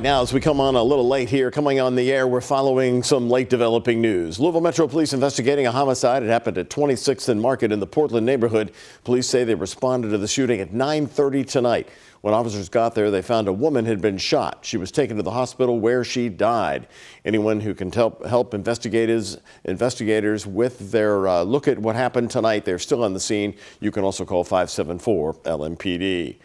Now, as we come on a little late here, coming on the air, we're following some late developing news. Louisville Metro Police investigating a homicide. It happened at 26th and Market in the Portland neighborhood. Police say they responded to the shooting at 9:30 tonight. When officers got there, they found a woman had been shot. She was taken to the hospital where she died. Anyone who can help investigators with their look at what happened tonight, they're still on the scene. You can also call 574-LMPD.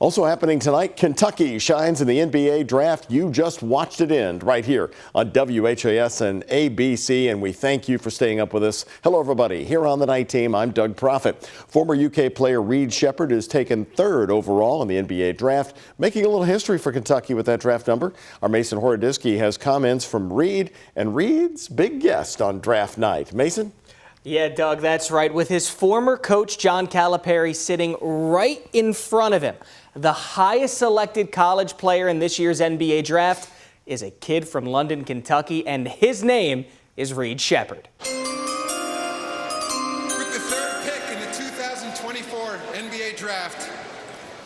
Also happening tonight, Kentucky shines in the NBA draft. You just watched it end right here on WHAS and ABC, and we thank you for staying up with us. Hello, everybody. Here on the night team, I'm Doug Proffitt. Former UK player Reed Sheppard is taken third overall in the NBA draft, making a little history for Kentucky with that draft number. Our Mason Horodisky has comments from Reed and Reed's big guest on draft night. Mason? Yeah, Doug, that's right. With his former coach, John Calipari, sitting right in front of him, the highest selected college player in this year's NBA draft is a kid from London, Kentucky, and his name is Reed Sheppard. With the third pick in the 2024 NBA draft,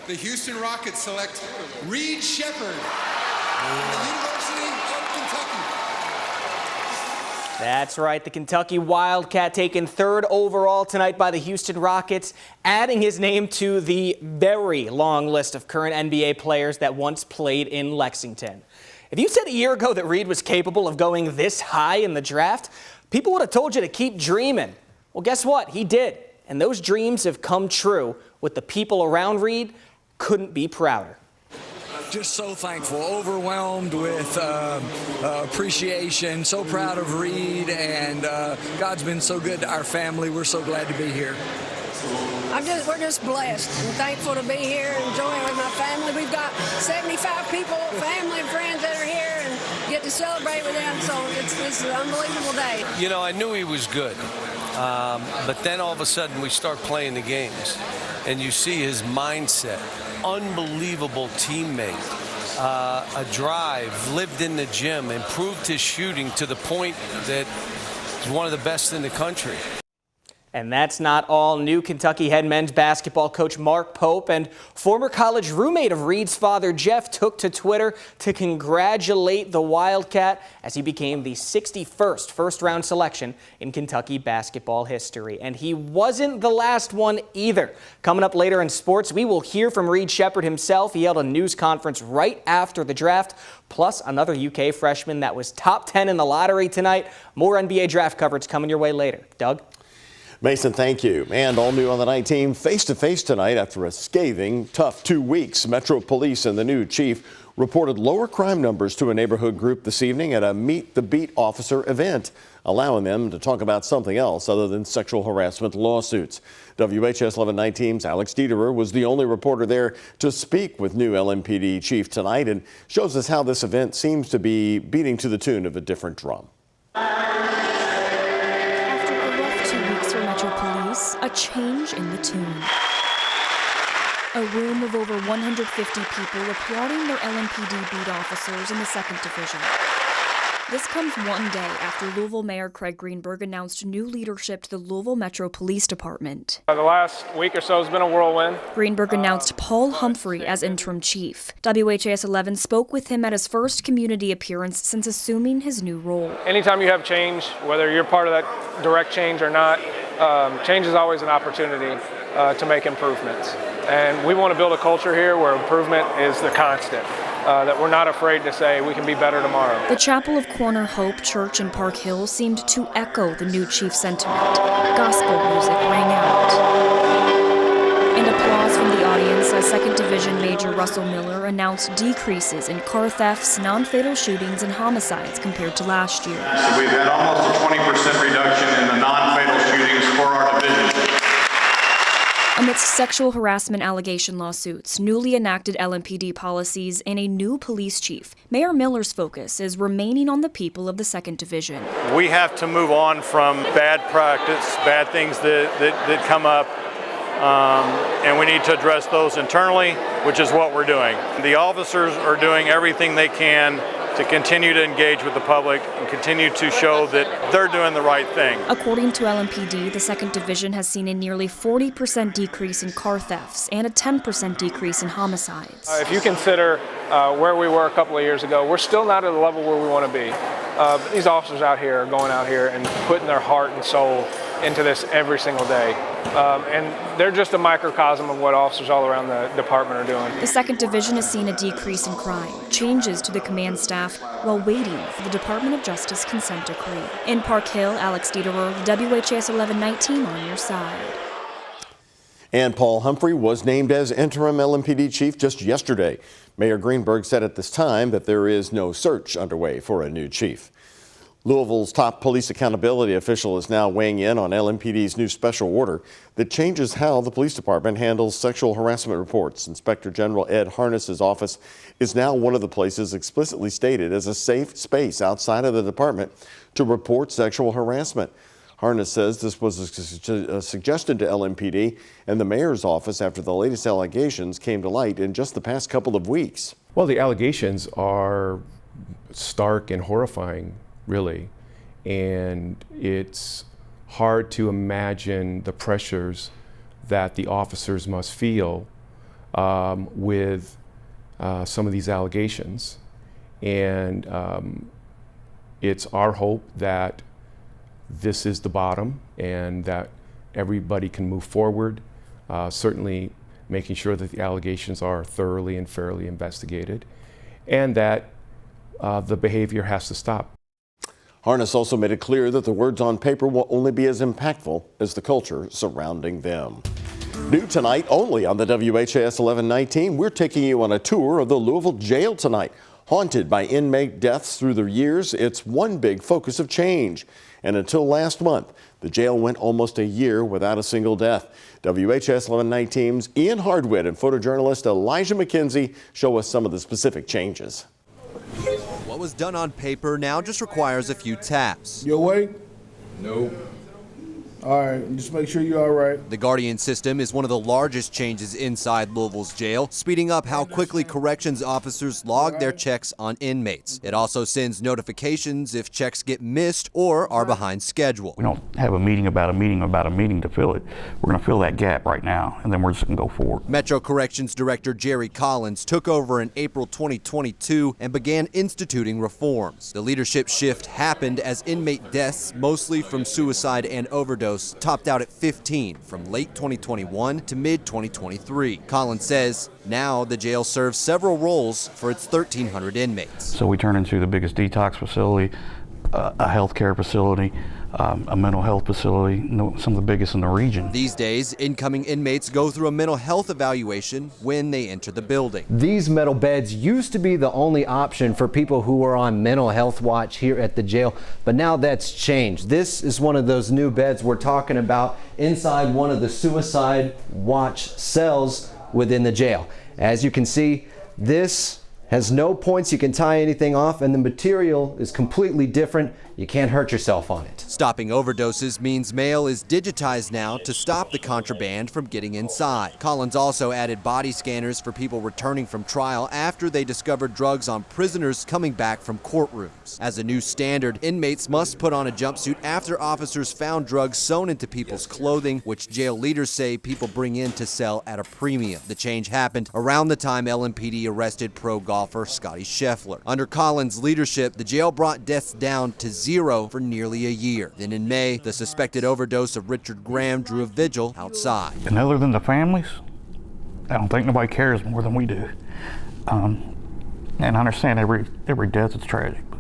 the Houston Rockets select Reed Sheppard from the University of Kentucky. That's right, the Kentucky Wildcat taken third overall tonight by the Houston Rockets, adding his name to the very long list of current NBA players that once played in Lexington. If you said a year ago that Reed was capable of going this high in the draft, people would have told you to keep dreaming. Well, guess what? He did, and those dreams have come true. With the people around Reed, couldn't be prouder. Just so thankful, overwhelmed with appreciation, so proud of Reed, and God's been so good to our family. We're so glad to be here. We're just blessed and thankful to be here, enjoying with my family. We've got 75 people, family and friends that are here, and get to celebrate with them, so it's an unbelievable day. You know, I knew he was good, but then all of a sudden we start playing the games, and you see his mindset. Unbelievable teammate, a drive, lived in the gym, improved his shooting to the point that he's one of the best in the country. And that's not all. New Kentucky head men's basketball coach Mark Pope and former college roommate of Reed's father, Jeff, took to Twitter to congratulate the Wildcat as he became the 61st first-round selection in Kentucky basketball history. And he wasn't the last one either. Coming up later in sports, we will hear from Reed Sheppard himself. He held a news conference right after the draft, plus another UK freshman that was top 10 in the lottery tonight. More NBA draft coverage coming your way later. Doug? Mason, thank you. And all new on the night team, face-to-face tonight after a scathing, tough 2 weeks. Metro Police and the new chief reported lower crime numbers to a neighborhood group this evening at a Meet the Beat officer event, allowing them to talk about something else other than sexual harassment lawsuits. WHS 11 Night Team's Alex Dederer was the only reporter there to speak with new LMPD chief tonight and shows us how this event seems to be beating to the tune of a different drum. A change in the tune. A room of over 150 people applauding their LMPD beat officers in the 2nd Division. This comes one day after Louisville Mayor Craig Greenberg announced new leadership to the Louisville Metro Police Department. The last week or so has been a whirlwind. Greenberg announced Paul Humphrey as interim chief. WHAS 11 spoke with him at his first community appearance since assuming his new role. Anytime you have change, whether you're part of that direct change or not, change is always an opportunity to make improvements. And we want to build a culture here where improvement is the constant. That we're not afraid to say we can be better tomorrow. The Chapel of Corner Hope Church in Park Hill seemed to echo the new chief's sentiment. Gospel music rang out. And applause from the audience as 2nd Division Major Russell Miller announced decreases in car thefts, non-fatal shootings, and homicides compared to last year. So we've had almost a 20% reduction in the non-fatal shootings for our division. Amidst sexual harassment allegation lawsuits, newly enacted LMPD policies, and a new police chief, Mayor Miller's focus is remaining on the people of the 2nd Division. We have to move on from bad practice, bad things that come up, and we need to address those internally, which is what we're doing. The officers are doing everything they can to continue to engage with the public and continue to show that they're doing the right thing. According to LMPD, the 2nd Division has seen a nearly 40% decrease in car thefts and a 10% decrease in homicides. If you consider where we were a couple of years ago. We're still not at the level where we want to be. But these officers out here are going out here and putting their heart and soul into this every single day. And they're just a microcosm of what officers all around the department are doing. The 2nd Division has seen a decrease in crime, changes to the command staff, while waiting for the Department of Justice consent decree. In Park Hill, Alex Dieterer, WHAS 11 team on your side. And Paul Humphrey was named as interim LMPD chief just yesterday. Mayor Greenberg said at this time that there is no search underway for a new chief. Louisville's top police accountability official is now weighing in on LMPD's new special order that changes how the police department handles sexual harassment reports. Inspector General Ed Harness's office is now one of the places explicitly stated as a safe space outside of the department to report sexual harassment. Harness says this was a suggestion to LMPD and the mayor's office after the latest allegations came to light in just the past couple of weeks. Well, the allegations are stark and horrifying, really, and it's hard to imagine the pressures that the officers must feel with some of these allegations. And it's our hope that this is the bottom and that everybody can move forward, certainly making sure that the allegations are thoroughly and fairly investigated, and that the behavior has to stop. Harness also made it clear that the words on paper will only be as impactful as the culture surrounding them. New tonight only on the WHAS 11 we're taking you on a tour of the Louisville jail tonight. Haunted by inmate deaths through the years, it's one big focus of change. And until last month, the jail went almost a year without a single death. WHAS 11 team's Ian Hardwitt and photojournalist Elijah McKenzie show us some of the specific changes. What was done on paper now just requires a few taps. You awake? No. All right, just make sure you're all right. The Guardian system is one of the largest changes inside Louisville's jail, speeding up how quickly corrections officers log their checks on inmates. It also sends notifications if checks get missed or are behind schedule. We don't have a meeting about a meeting to fill it. We're going to fill that gap right now, and then we're just going to go forward. Metro Corrections Director Jerry Collins took over in April 2022 and began instituting reforms. The leadership shift happened as inmate deaths, mostly from suicide and overdose, topped out at 15 from late 2021 to mid-2023. Collins says now the jail serves several roles for its 1,300 inmates. So we turn into the biggest detox facility, a healthcare facility, a mental health facility, some of the biggest in the region. These days, incoming inmates go through a mental health evaluation when they enter the building. These metal beds used to be the only option for people who were on mental health watch here at the jail, but now that's changed. This is one of those new beds we're talking about inside one of the suicide watch cells within the jail. As you can see, this has no points you can tie anything off, and the material is completely different. You can't hurt yourself on it. Stopping overdoses means mail is digitized now to stop the contraband from getting inside. Collins also added body scanners for people returning from trial after they discovered drugs on prisoners coming back from courtrooms. As a new standard, inmates must put on a jumpsuit after officers found drugs sewn into people's clothing, which jail leaders say people bring in to sell at a premium. The change happened around the time LMPD arrested pro golfer Scotty Scheffler. Under Collins' leadership, the jail brought deaths down to 0 for nearly a year. Then in May, the suspected overdose of Richard Graham drew a vigil outside. And other than the families, I don't think nobody cares more than we do. And I understand every death is tragic, but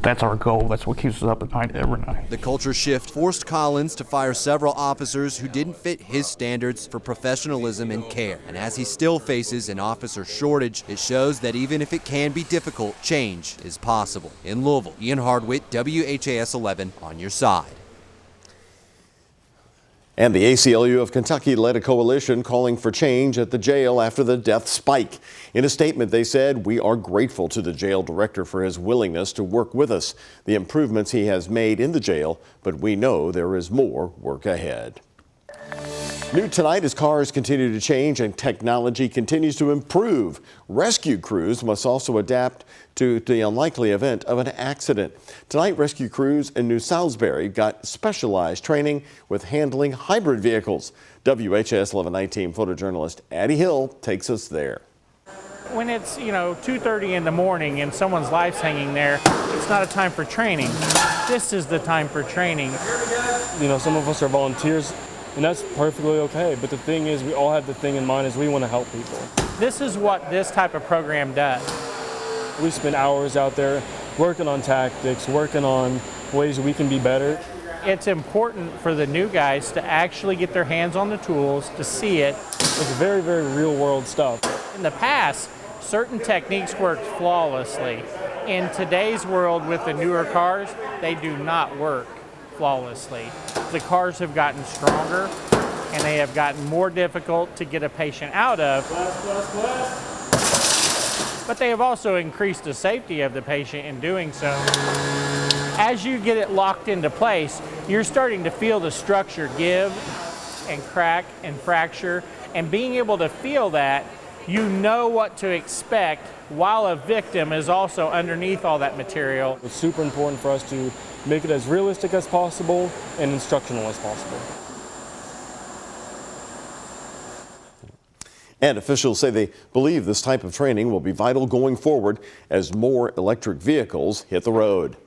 that's our goal. That's what keeps us up at night every night. The culture shift forced Collins to fire several officers who didn't fit his standards for professionalism and care. And as he still faces an officer shortage, it shows that even if it can be difficult, change is possible. In Louisville, Ian Hardwitt, WHAS 11 on your side. And the ACLU of Kentucky led a coalition calling for change at the jail after the death spike. In a statement, they said, "We are grateful to the jail director for his willingness to work with us, the improvements he has made in the jail, but we know there is more work ahead." New tonight, as cars continue to change and technology continues to improve, rescue crews must also adapt to the unlikely event of an accident. Tonight, rescue crews in New Salisbury got specialized training with handling hybrid vehicles. WHAS 11 photojournalist Addie Hill takes us there. When it's, 2:30 in the morning and someone's life's hanging there, it's not a time for training. This is the time for training. Some of us are volunteers, and that's perfectly okay. But the thing is, we all have the thing in mind is we want to help people. This is what this type of program does. We spend hours out there working on tactics, working on ways we can be better. It's important for the new guys to actually get their hands on the tools, to see it. It's very, very real world stuff. In the past, certain techniques worked flawlessly. In today's world with the newer cars, they do not work flawlessly. The cars have gotten stronger and they have gotten more difficult to get a patient out of. But they have also increased the safety of the patient in doing so. As you get it locked into place, you're starting to feel the structure give and crack and fracture, and being able to feel that, you know what to expect while a victim is also underneath all that material. It's super important for us to make it as realistic as possible and instructional as possible. And officials say they believe this type of training will be vital going forward as more electric vehicles hit the road.